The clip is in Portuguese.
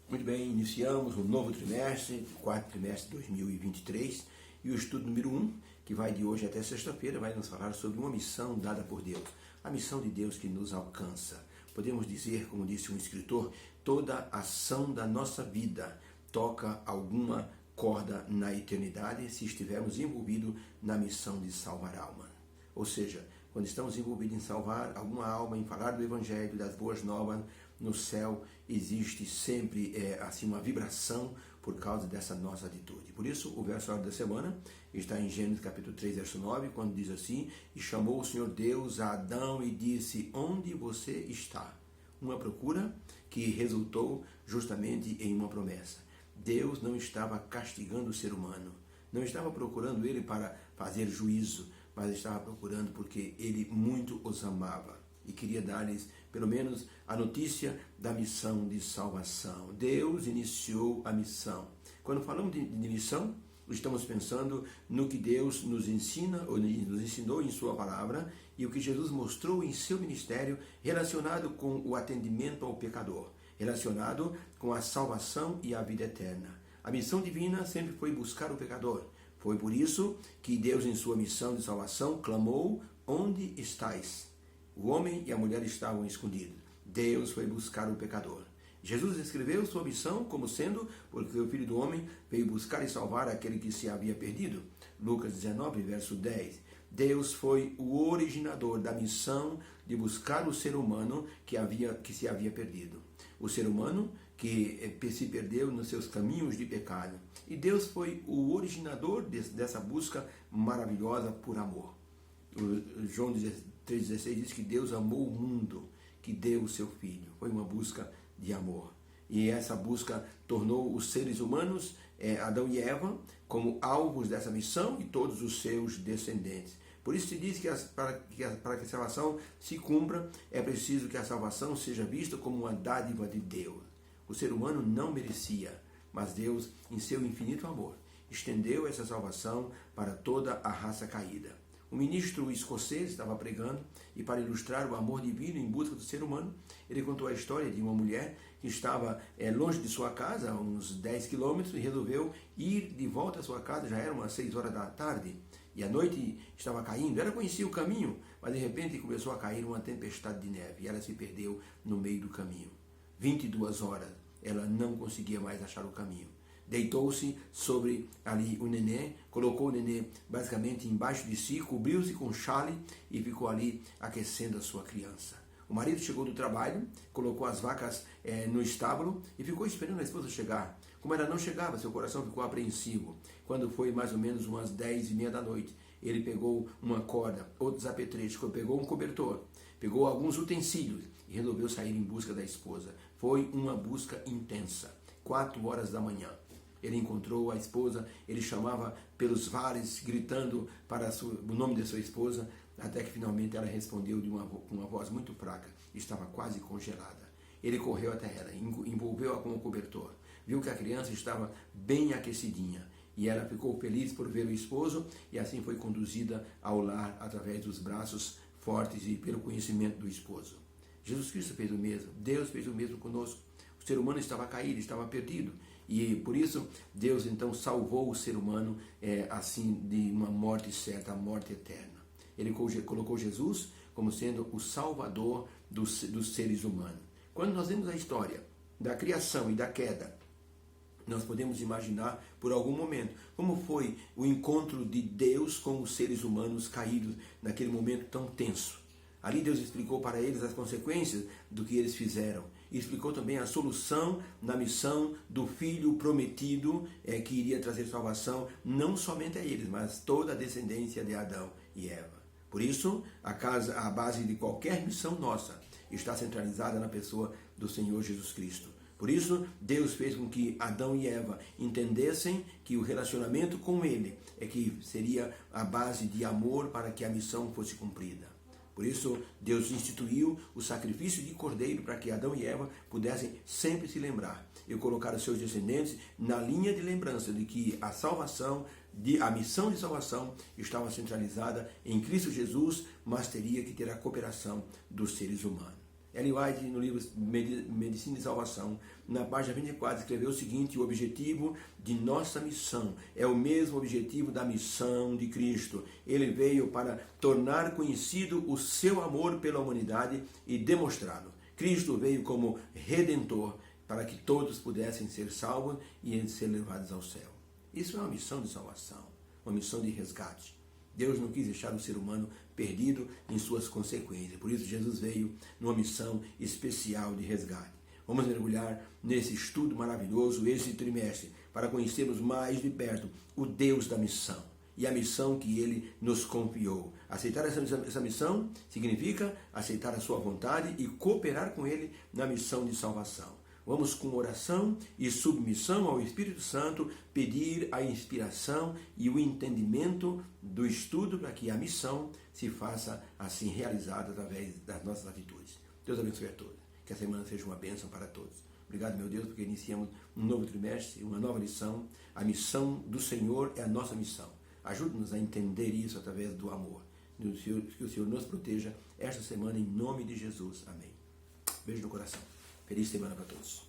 Muito bem, iniciamos o novo trimestre, quarto trimestre de 2023, e o estudo número 1, que vai de hoje até sexta-feira, vai nos falar sobre uma missão dada por Deus, a missão de Deus que nos alcança. Podemos dizer, como disse um escritor, toda ação da nossa vida toca alguma corda na eternidade se estivermos envolvidos na missão de salvar alma. Ou seja, quando estamos envolvidos em salvar alguma alma, em falar do Evangelho, das boas novas, no céu existe sempre assim uma vibração por causa dessa nossa atitude. Por isso, o verso da semana está em Gênesis capítulo 3, verso 9, quando diz assim: E chamou o Senhor Deus a Adão e disse: Onde você está? Uma procura que resultou justamente em uma promessa. Deus não estava castigando o ser humano, não estava procurando ele para fazer juízo, mas estava procurando porque ele muito os amava e queria dar-lhes, pelo menos, a notícia da missão de salvação. Deus iniciou a missão. Quando falamos de missão, estamos pensando no que Deus nos ensina, ou nos ensinou em sua palavra, e o que Jesus mostrou em seu ministério, relacionado com o atendimento ao pecador, relacionado com a salvação e a vida eterna. A missão divina sempre foi buscar o pecador. Foi por isso que Deus, em sua missão de salvação, clamou: Onde estais? O homem e a mulher estavam escondidos. Deus foi buscar o pecador. Jesus escreveu sua missão como sendo porque o Filho do Homem veio buscar e salvar aquele que se havia perdido. Lucas 19, verso 10. Deus foi o originador da missão de buscar o ser humano que se havia perdido. O ser humano que se perdeu nos seus caminhos de pecado. E Deus foi o originador dessa busca maravilhosa por amor. João 3,16 diz que Deus amou o mundo, que deu o seu Filho. Foi uma busca de amor. E essa busca tornou os seres humanos, Adão e Eva, como alvos dessa missão e todos os seus descendentes. Por isso se diz que para que a salvação se cumpra, é preciso que a salvação seja vista como uma dádiva de Deus. O ser humano não merecia, mas Deus, em seu infinito amor, estendeu essa salvação para toda a raça caída. O ministro escocês estava pregando e, para ilustrar o amor divino em busca do ser humano, ele contou a história de uma mulher que estava longe de sua casa, a uns 10 quilômetros, e resolveu ir de volta à sua casa. Já eram umas 6 horas da tarde e a noite estava caindo. Ela conhecia o caminho, mas de repente começou a cair uma tempestade de neve e ela se perdeu no meio do caminho. 22 horas ela não conseguia mais achar o caminho. Deitou-se sobre ali o nenê, colocou o nenê basicamente embaixo de si, cobriu-se com chale e ficou ali aquecendo a sua criança. O marido chegou do trabalho, colocou as vacas no estábulo e ficou esperando a esposa chegar. Como ela não chegava, seu coração ficou apreensivo. Quando foi mais ou menos umas 10h30 da noite, ele pegou uma corda, outros apetrechos, pegou um cobertor, pegou alguns utensílios e resolveu sair em busca da esposa. Foi uma busca intensa. 4 horas da manhã. Ele encontrou a esposa, ele chamava pelos vales, gritando para o nome de sua esposa, até que finalmente ela respondeu com uma voz muito fraca, estava quase congelada. Ele correu até ela, envolveu-a com o cobertor, viu que a criança estava bem aquecidinha, e ela ficou feliz por ver o esposo, e assim foi conduzida ao lar através dos braços fortes e pelo conhecimento do esposo. Jesus Cristo fez o mesmo, Deus fez o mesmo conosco. O ser humano estava caído, estava perdido, e por isso Deus então salvou o ser humano assim de uma morte certa, a morte eterna. Ele colocou Jesus como sendo o salvador dos seres humanos. Quando nós vemos a história da criação e da queda, nós podemos imaginar por algum momento como foi o encontro de Deus com os seres humanos caídos naquele momento tão tenso. Ali Deus explicou para eles as consequências do que eles fizeram. E explicou também a solução na missão do Filho prometido que iria trazer salvação não somente a eles, mas toda a descendência de Adão e Eva. Por isso, a base de qualquer missão nossa está centralizada na pessoa do Senhor Jesus Cristo. Por isso, Deus fez com que Adão e Eva entendessem que o relacionamento com Ele é que seria a base de amor para que a missão fosse cumprida. Por isso, Deus instituiu o sacrifício de cordeiro para que Adão e Eva pudessem sempre se lembrar e colocar os seus descendentes na linha de lembrança de que a salvação, a missão de salvação estava centralizada em Cristo Jesus, mas teria que ter a cooperação dos seres humanos. Ellen White, no livro Medicina e Salvação, na página 24, escreveu o seguinte: o objetivo de nossa missão é o mesmo objetivo da missão de Cristo. Ele veio para tornar conhecido o seu amor pela humanidade e demonstrá-lo. Cristo veio como Redentor para que todos pudessem ser salvos e ser levados ao céu. Isso é uma missão de salvação, uma missão de resgate. Deus não quis deixar o ser humano perdido em suas consequências. Por isso Jesus veio numa missão especial de resgate. Vamos mergulhar nesse estudo maravilhoso, esse trimestre, para conhecermos mais de perto o Deus da missão e a missão que Ele nos confiou. Aceitar essa missão significa aceitar a sua vontade e cooperar com Ele na missão de salvação. Vamos, com oração e submissão ao Espírito Santo, pedir a inspiração e o entendimento do estudo para que a missão se faça assim realizada através das nossas atitudes. Deus abençoe a todos. Que a semana seja uma bênção para todos. Obrigado, meu Deus, porque iniciamos um novo trimestre, uma nova lição. A missão do Senhor é a nossa missão. Ajude-nos a entender isso através do amor. Que o Senhor nos proteja esta semana em nome de Jesus. Amém. Beijo no coração. Feliz semana para todos.